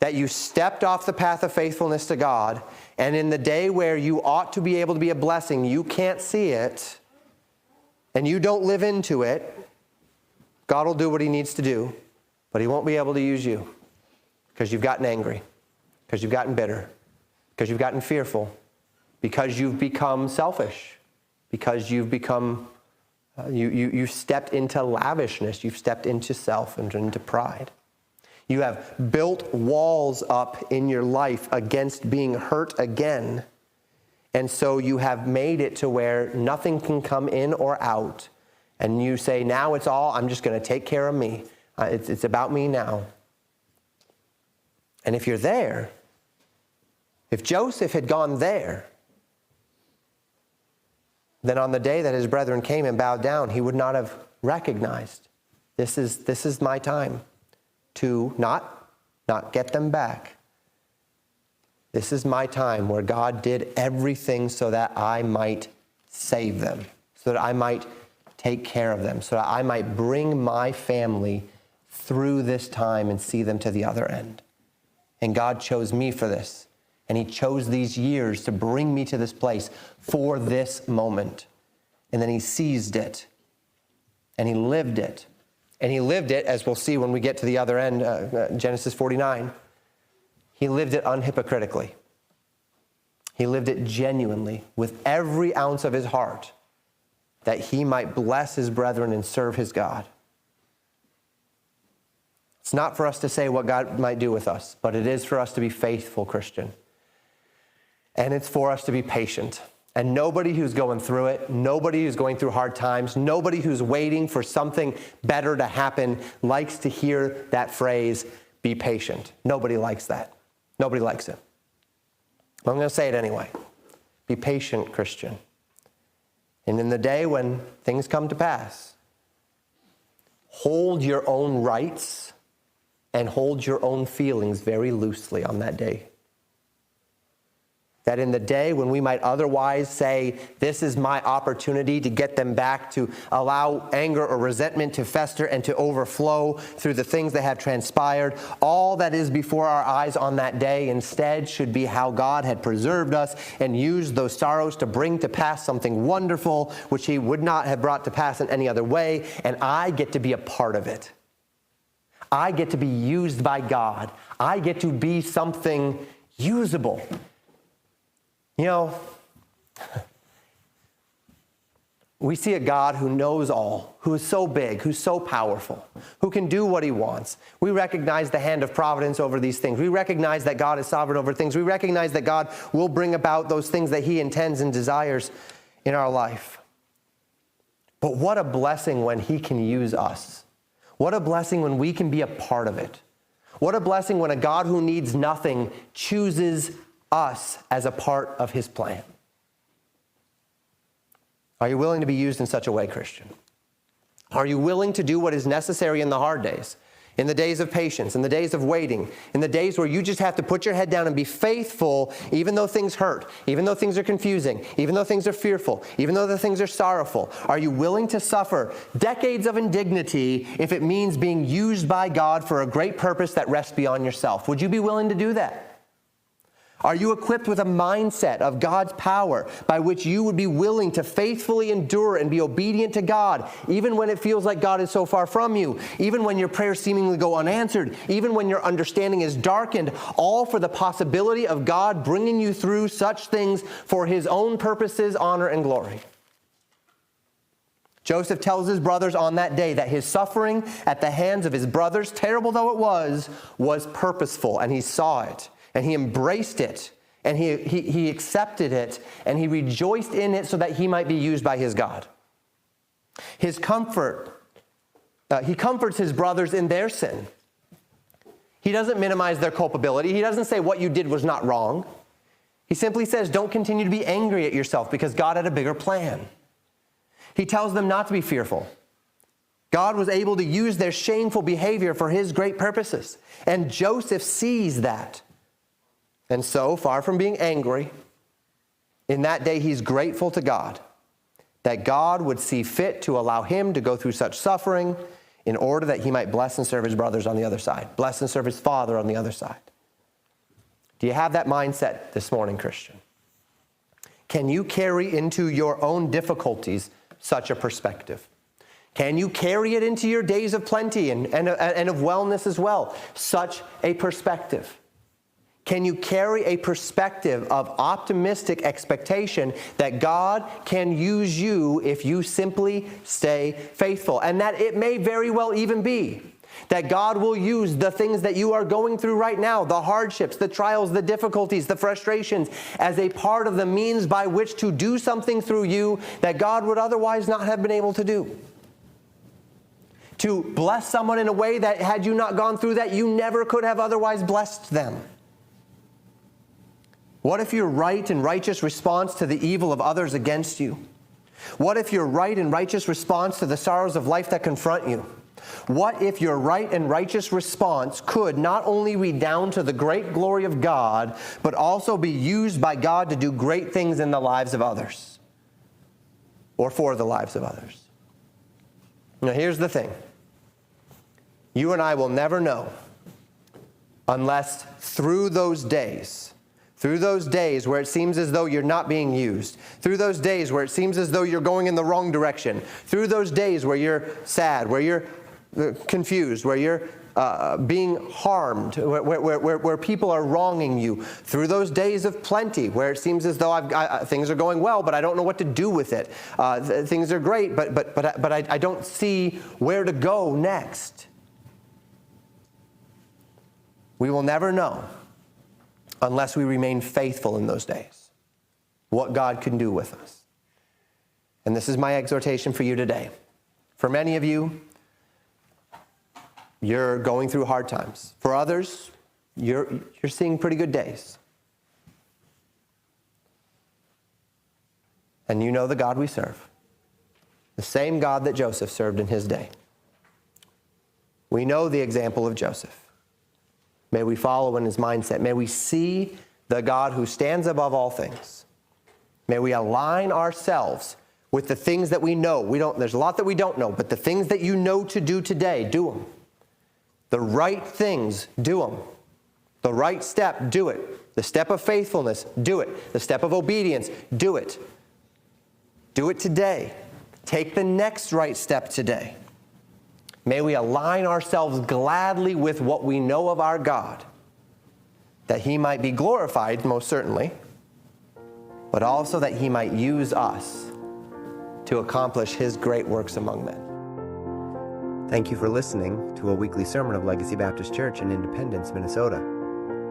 that you stepped off the path of faithfulness to God, and in the day where you ought to be able to be a blessing, you can't see it, and you don't live into it? God will do what he needs to do, but he won't be able to use you because you've gotten angry, because you've gotten bitter, because you've gotten fearful, because you've become selfish, because you've become, you've stepped into lavishness, you've stepped into self and into pride. You have built walls up in your life against being hurt again. And so you have made it to where nothing can come in or out. And you say, now it's all, I'm just going to take care of me. It's about me now. And if you're there, if Joseph had gone there, then on the day that his brethren came and bowed down, he would not have recognized, this is my time to not get them back. This is my time where God did everything so that I might save them, so that I might take care of them, so that I might bring my family through this time and see them to the other end. And God chose me for this. And he chose these years to bring me to this place for this moment. And then he seized it. And he lived it. And he lived it, as we'll see when we get to the other end, Genesis 49. He lived it unhypocritically. He lived it genuinely with every ounce of his heart, that he might bless his brethren and serve his God. It's not for us to say what God might do with us, but it is for us to be faithful, Christian. And it's for us to be patient. And nobody who's going through it, nobody who's going through hard times, nobody who's waiting for something better to happen likes to hear that phrase, be patient. Nobody likes that. Nobody likes it. I'm going to say it anyway. Be patient, Christian. And in the day when things come to pass, hold your own rights and hold your own feelings very loosely on that day. That in the day when we might otherwise say, this is my opportunity to get them back, to allow anger or resentment to fester and to overflow through the things that have transpired, all that is before our eyes on that day instead should be how God had preserved us and used those sorrows to bring to pass something wonderful, which he would not have brought to pass in any other way, and I get to be a part of it. I get to be used by God. I get to be something usable. You know, we see a God who knows all, who is so big, who's so powerful, who can do what he wants. We recognize the hand of providence over these things. We recognize that God is sovereign over things. We recognize that God will bring about those things that he intends and desires in our life. But what a blessing when he can use us. What a blessing when we can be a part of it. What a blessing when a God who needs nothing chooses us as a part of his plan. Are you willing to be used in such a way, Christian? Are you willing to do what is necessary in the hard days, in the days of patience, in the days of waiting, in the days where you just have to put your head down and be faithful, even though things hurt, even though things are confusing, even though things are fearful, even though the things are sorrowful? Are you willing to suffer decades of indignity if it means being used by God for a great purpose that rests beyond yourself? Would you be willing to do that? Are you equipped with a mindset of God's power by which you would be willing to faithfully endure and be obedient to God, even when it feels like God is so far from you, even when your prayers seemingly go unanswered, even when your understanding is darkened, all for the possibility of God bringing you through such things for his own purposes, honor, and glory? Joseph tells his brothers on that day that his suffering at the hands of his brothers, terrible though it was purposeful, and he saw it. And he embraced it, and he accepted it, and he rejoiced in it so that he might be used by his God. His comfort, he comforts his brothers in their sin. He doesn't minimize their culpability. He doesn't say what you did was not wrong. He simply says, don't continue to be angry at yourself because God had a bigger plan. He tells them not to be fearful. God was able to use their shameful behavior for his great purposes. And Joseph sees that. And so, far from being angry, in that day he's grateful to God that God would see fit to allow him to go through such suffering in order that he might bless and serve his brothers on the other side, bless and serve his father on the other side. Do you have that mindset this morning, Christian? Can you carry into your own difficulties such a perspective? Can you carry it into your days of plenty and of wellness as well, such a perspective? Can you carry a perspective of optimistic expectation that God can use you if you simply stay faithful? And that it may very well even be that God will use the things that you are going through right now, the hardships, the trials, the difficulties, the frustrations, as a part of the means by which to do something through you that God would otherwise not have been able to do. To bless someone in a way that had you not gone through that, you never could have otherwise blessed them. What if your right and righteous response to the evil of others against you? What if your right and righteous response to the sorrows of life that confront you? What if your right and righteous response could not only redound to the great glory of God, but also be used by God to do great things in the lives of others? or for the lives of others. Now, here's the thing. You and I will never know unless through those days where it seems as though you're not being used, through those days where it seems as though you're going in the wrong direction, through those days where you're sad, where you're confused, where you're being harmed, where people are wronging you, through those days of plenty, where it seems as though things are going well, but I don't know what to do with it. Things are great, but I don't see where to go next. We will never know unless we remain faithful in those days what God can do with us. And this is my exhortation for you today. For many of you, you're going through hard times. For others, you're seeing pretty good days. And you know the God we serve. The same God that Joseph served in his day. We know the example of Joseph. May we follow in his mindset. May we see the God who stands above all things. May we align ourselves with the things that we know. There's a lot that we don't know, but the things that you know to do today, do them. The right things, do them. The right step, do it. The step of faithfulness, do it. The step of obedience, do it. Do it today. Take the next right step today. May we align ourselves gladly with what we know of our God, that he might be glorified, most certainly, but also that he might use us to accomplish his great works among men. Thank you for listening to a weekly sermon of Legacy Baptist Church in Independence, Minnesota.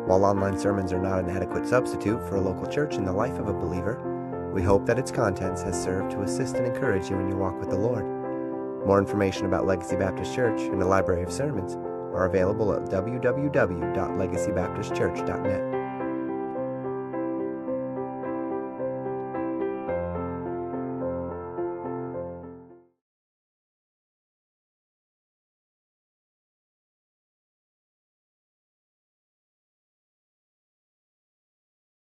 While online sermons are not an adequate substitute for a local church in the life of a believer, we hope that its contents has served to assist and encourage you in your walk with the Lord. More information about Legacy Baptist Church and a library of sermons are available at www.legacybaptistchurch.net.